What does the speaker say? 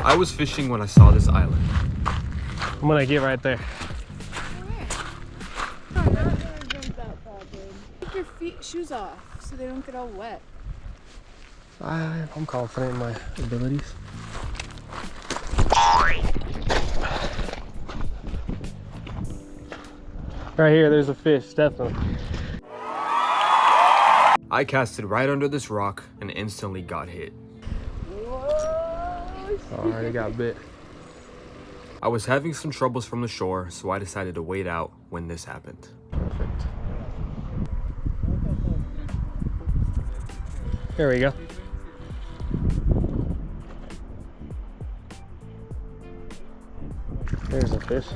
I was fishing when I saw this island. I'm gonna get right there. Take your shoes off so they don't get all wet. I'm confident in my abilities. Right here, there's a fish, definitely. I casted right under this rock and instantly got hit. Already got bit. I was having some troubles from the shore, so I decided to wait out when this happened. Perfect. There we go. There's a fish.